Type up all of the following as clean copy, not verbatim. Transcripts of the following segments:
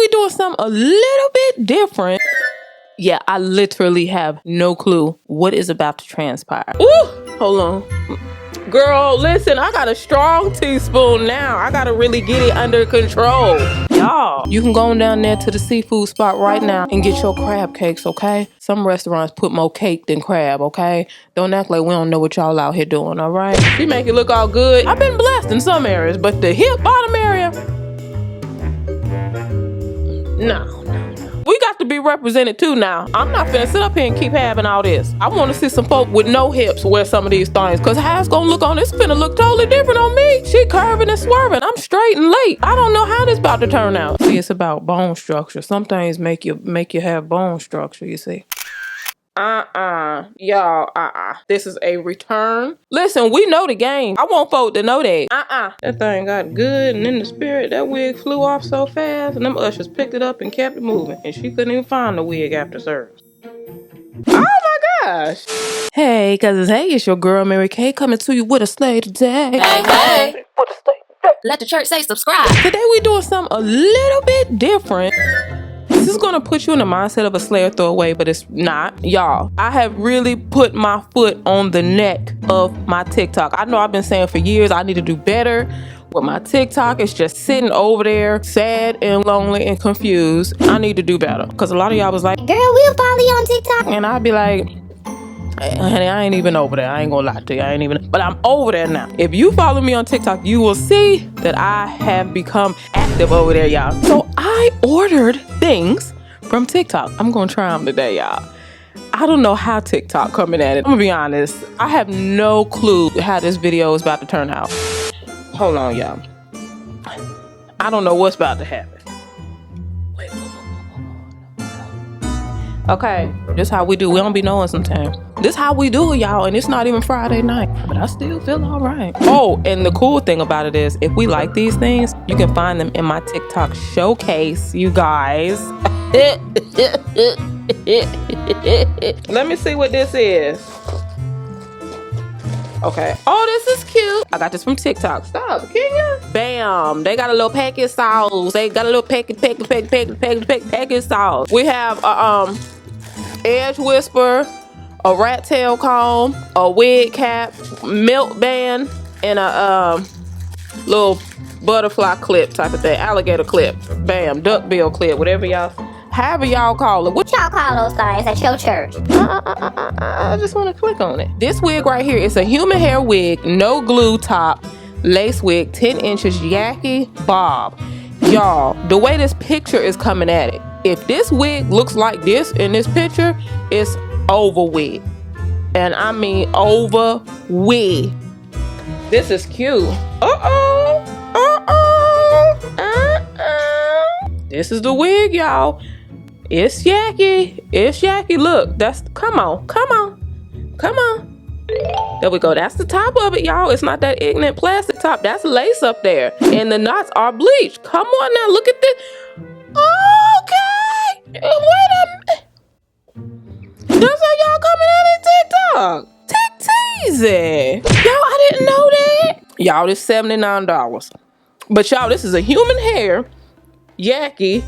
we doing something a little bit different. Yeah, I literally have no clue what is about to transpire. Ooh, hold on. Girl, listen, I got a strong teaspoon now. I gotta really get it under control. Y'all, you can go on down there to the seafood spot right now and get your crab cakes, okay? Some restaurants put more cake than crab, okay? Don't act like we don't know what y'all out here doing, all right? She make it look all good. I've been blessed in some areas, but the hip bottom area, no. We got to be represented too now. I'm not finna sit up here and keep having all this. I want to see some folk with no hips wear some of these things, because how it's gonna look on this finna look totally different on me. She curving and swerving. I'm straight and late. I don't know how this about to turn out. See, it's about bone structure. Some things make you have bone structure, you see. Y'all, this is a return. Listen, we know the game. I want folk to know that. That thing got good, and in the spirit, that wig flew off so fast, and them ushers picked it up and kept it moving, and she couldn't even find the wig after service. Oh my gosh. Hey, cousins, hey, it's your girl, Mary Kay, coming to you with a slay today. Hey. Let the church say subscribe. Today we doing something a little bit different. This is gonna put you in the mindset of a slay or throw away, but it's not. Y'all, I have really put my foot on the neck of my TikTok. I know I've been saying for years I need to do better with my TikTok. It's just sitting over there, sad and lonely and confused. I need to do better. Because a lot of y'all was like, girl, we'll follow you on TikTok. And I'd be like, hey, honey, I ain't even over there. I ain't gonna lie to you. But I'm over there now. If you follow me on TikTok, you will see that I have become active over there, y'all. So I ordered things from TikTok. I'm gonna try them today, y'all. I don't know how TikTok coming at it. I'm gonna be honest. I have no clue how this video is about to turn out. Hold on, y'all. I don't know what's about to happen. Okay, this how we do. We don't be knowing sometimes. This how we do it, y'all, and it's not even Friday night, but I still feel all right. Oh, and the cool thing about it is, if we like these things, you can find them in my TikTok showcase, you guys. Let me see what this is. Okay. Oh, this is cute. I got this from TikTok. Stop, can you? Bam. They got a little packet sauce. They got a little packet sauce. We have a edge whisper, a rat tail comb, a wig cap, milk band, and a little butterfly clip type of thing. Alligator clip. Bam. Duck bill clip. Whatever y'all. However y'all call it. What y'all call those things at your church? I just want to click on it. This wig right here is a human hair wig, no glue top, lace wig, 10 inches, Yaki bob. Y'all, the way this picture is coming at it, if this wig looks like this in this picture, it's over wig. And I mean over wig. This is cute. This is the wig, y'all. It's Yaki. It's Yaki. Look, that's, come on. There we go. That's the top of it, y'all. It's not that ignorant plastic top. That's lace up there. And the knots are bleached. Come on now, look at this. Okay. Wait a minute. That's how y'all coming out of TikTok. Easy. Y'all, I didn't know that. Y'all, this $79. But y'all, this is a human hair Yaki.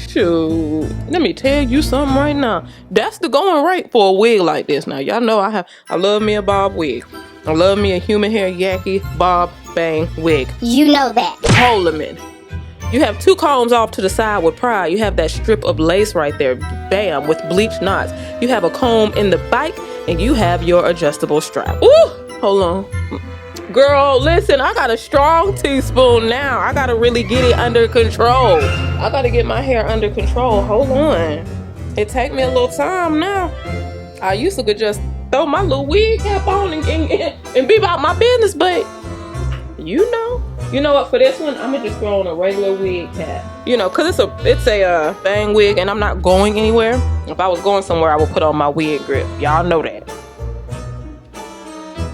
Shoot, let me tell you something right now. That's the going rate for a wig like this. Now, y'all know I love me a bob wig. I love me a human hair Yaki bob bang wig. You know that. Hold a minute. You have 2 combs off to the side with pride. You have that strip of lace right there, bam, with bleached knots. You have a comb in the back, and you have your adjustable strap. Ooh, hold on. Girl, listen, I got a strong teaspoon now. I gotta really get it under control. I gotta get my hair under control. Hold on. It take me a little time now. I used to could just throw my little wig cap on and be about my business, but you know what? For this one, I'm gonna just throw on a regular wig cap. You know, cause it's a bang wig, and I'm not going anywhere. If I was going somewhere, I would put on my wig grip. Y'all know that.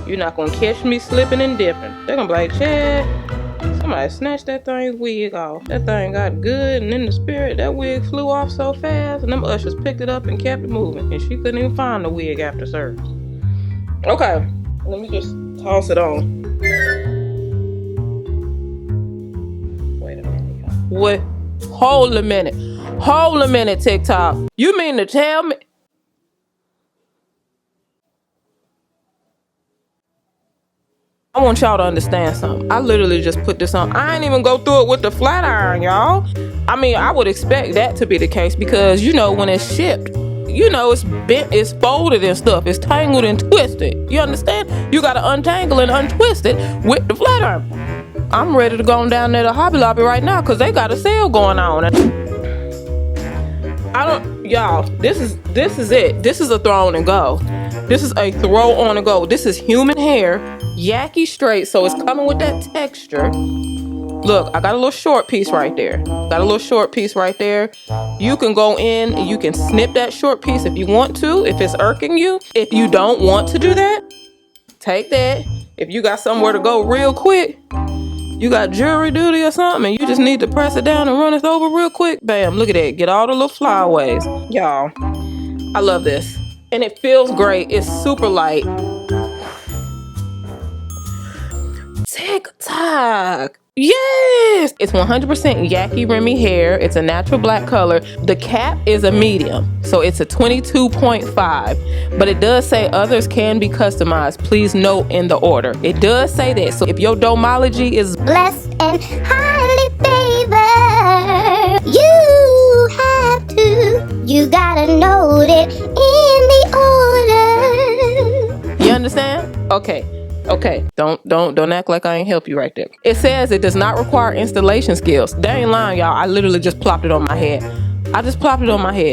You're not gonna catch me slipping and dipping. They're gonna be like, Chad, somebody snatched that thing's wig off. That thing got good, and in the spirit, that wig flew off so fast, and them ushers picked it up and kept it moving, and she couldn't even find the wig after service. Okay, let me just toss it on. Wait a minute, y'all. What? Hold a minute. Hold a minute, TikTok. You mean to tell me? I want y'all to understand something. I literally just put this on. I ain't even go through it with the flat iron, y'all. I mean, I would expect that to be the case because, you know, when it's shipped, you know, it's bent, it's folded and stuff. It's tangled and twisted. You understand? You got to untangle and untwist it with the flat iron. I'm ready to go on down there to Hobby Lobby right now because they got a sale going on. Y'all, this is it. This is a throw on and go. This is a throw on and go. This is human hair, yaki straight, so it's coming with that texture. Look, I got a little short piece right there. You can go in and you can snip that short piece if you want to, if it's irking you. If you don't want to do that, take that. If you got somewhere to go real quick, you got jury duty or something, and you just need to press it down and run it over real quick, bam, look at that. Get all the little flyaways. Y'all, I love this. And it feels great. It's super light. TikTok. Yes! It's 100% Yaki Remy hair. It's a natural black color. The cap is a medium, so it's a 22.5. But it does say others can be customized. Please note in the order. It does say that. So if your domology is blessed and highly favored, you gotta note it in the order. You understand? Okay. Don't act like I ain't help you right there. It says it does not require installation skills. They ain't lying, y'all. I literally just plopped it on my head.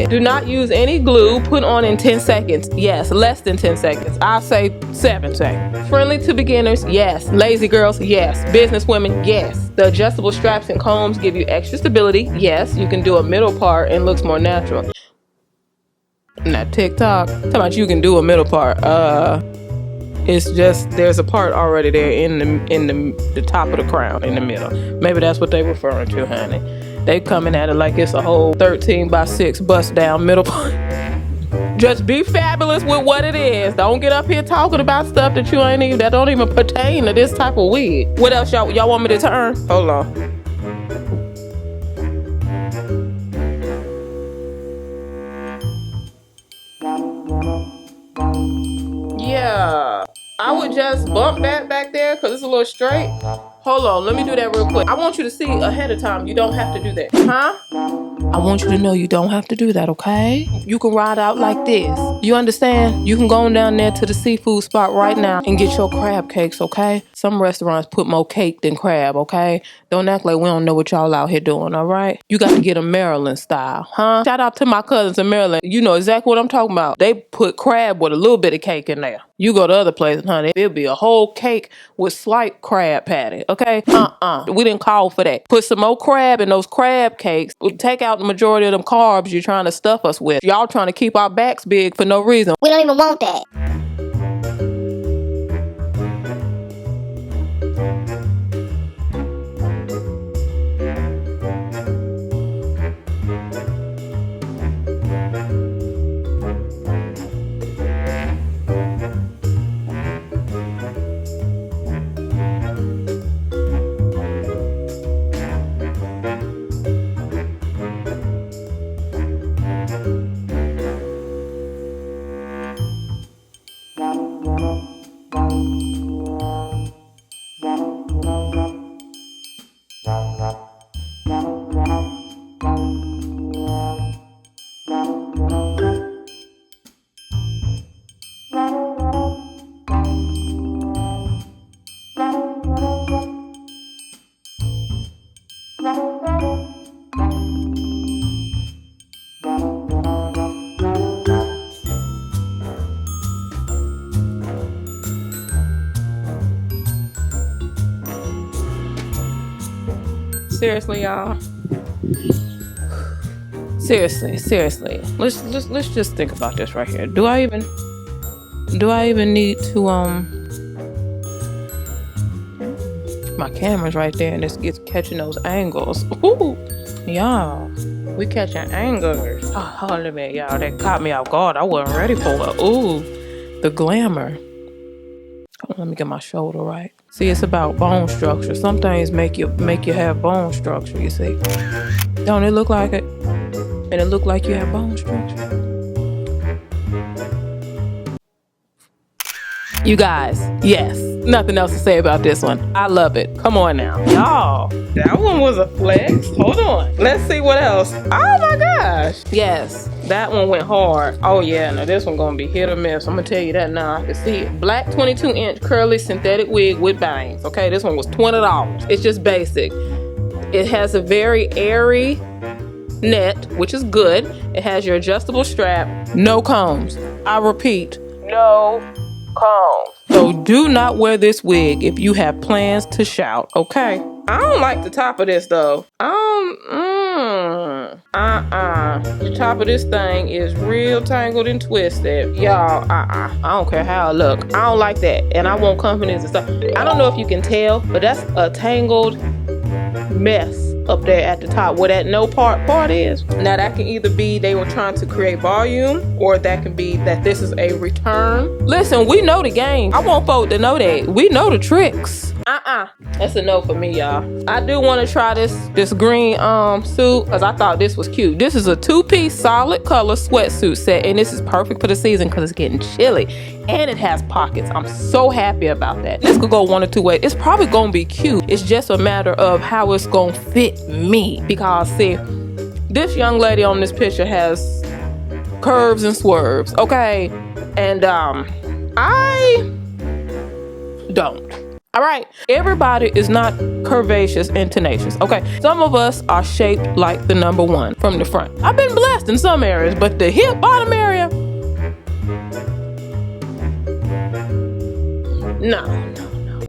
Do not use any glue. Put on in 10 seconds. Yes, less than 10 seconds. I'll say 7 seconds. Friendly to beginners. Yes. Lazy girls. Yes. Business women. Yes. The adjustable straps and combs give you extra stability. Yes. You can do a middle part and looks more natural. Now TikTok, talking about you can do a middle part. It's just there's a part already there in the top of the crown in the middle. Maybe that's what they referring to, honey. They coming at it like it's a whole 13x6 bust down middle part. Just be fabulous with what it is. Don't get up here talking about stuff that don't even pertain to this type of wig. What else y'all want me to turn? Hold on. Yeah. I would just bump that back there because it's a little straight. Hold on, let me do that real quick. I want you to see ahead of time. You don't have to do that. Huh? I want you to know you don't have to do that, okay? You can ride out like this. You understand? You can go on down there to the seafood spot right now and get your crab cakes, okay? Some restaurants put more cake than crab, okay? Don't act like we don't know what y'all out here doing, all right? You got to get a Maryland style, huh? Shout out to my cousins in Maryland. You know exactly what I'm talking about. They put crab with a little bit of cake in there. You go to other places, honey, it'll be a whole cake with slight crab patty, okay? We didn't call for that. Put some more crab in those crab cakes. Take out the majority of them carbs you're trying to stuff us with. Y'all trying to keep our backs big for no reason. We don't even want that. Seriously, y'all. Seriously. Let's just think about this right here. Do I even need to my camera's right there and it gets catching those angles. Ooh, y'all. We catching angles. Oh, hold a minute, y'all. That caught me off guard. I wasn't ready for it. Ooh, the glamour. Let me get my shoulder right. See, it's about bone structure. Some things make you have bone structure, you see. Don't it look like it? And it look like you have bone structure. You guys, yes, nothing else to say about this one. I love it. Come on now. Y'all, that one was a flex. Hold on. Let's see what else. Oh my gosh. Yes, that one went hard. Oh yeah, now this one gonna be hit or miss. I'm gonna tell you that now. I can see it. Black 22-inch curly synthetic wig with bangs. Okay, this one was $20. It's just basic. It has a very airy net, which is good. It has your adjustable strap. No combs. I repeat, no combs. So do not wear this wig if you have plans to shout, okay? I don't like the top of this though. The top of this thing is real tangled and twisted. Y'all, I don't care how it look. I don't like that. And I want companies and stuff. I don't know if you can tell, but that's a tangled mess up there at the top where that no part is. Now that can either be they were trying to create volume, or that can be that this is a return. Listen, we know the game. I want folk to know that. We know the tricks. That's a no for me, y'all. I do want to try this green suit because I thought this was cute. This is a 2-piece solid color sweatsuit set, and this is perfect for the season because it's getting chilly and it has pockets. I'm so happy about that. This could go one or two ways. It's probably gonna be cute. It's just a matter of how it's gonna fit me, because see, this young lady on this picture has curves and swerves, okay? And I don't. All right, everybody is not curvaceous and tenacious, okay? Some of us are shaped like the number one from the front. I've been blessed in some areas, but the hip bottom area, no.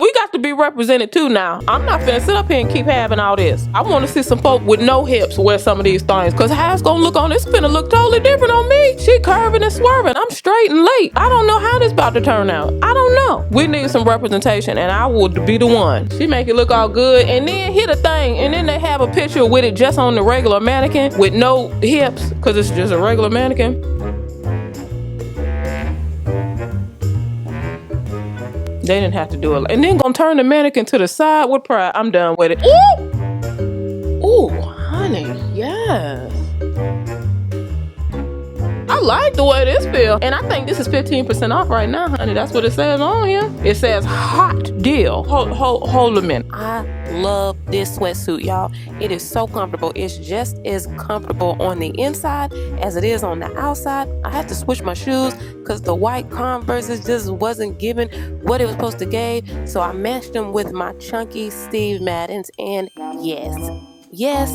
We got to be represented too now. I'm not finna sit up here and keep having all this. I want to see some folk with no hips wear some of these things, because how it's gonna look on this finna look totally different on me. She curving and swerving. I'm straight and late. I don't know how this about to turn out. I don't know. We need some representation, and I will be the one. She make it look all good, and then hit a thing, and then they have a picture with it just on the regular mannequin with no hips, because it's just a regular mannequin. They didn't have to do it. And then gonna turn the mannequin to the side with pride. I'm done with it. Ooh! Ooh, honey, yes. I like the way this feels. And I think this is 15% off right now, honey. That's what it says on here. It says hot deal. Hold a minute. I love this sweatsuit, y'all. It is so comfortable. It's just as comfortable on the inside as it is on the outside. I had to switch my shoes because the white Converses just wasn't giving what it was supposed to give. So I matched them with my chunky Steve Maddens. And yes,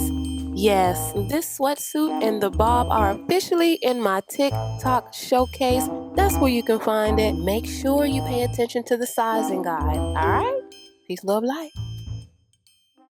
this sweatsuit and the bob are officially in my TikTok showcase. That's where you can find it. Make sure you pay attention to the sizing guide. All right? Peace, love, light.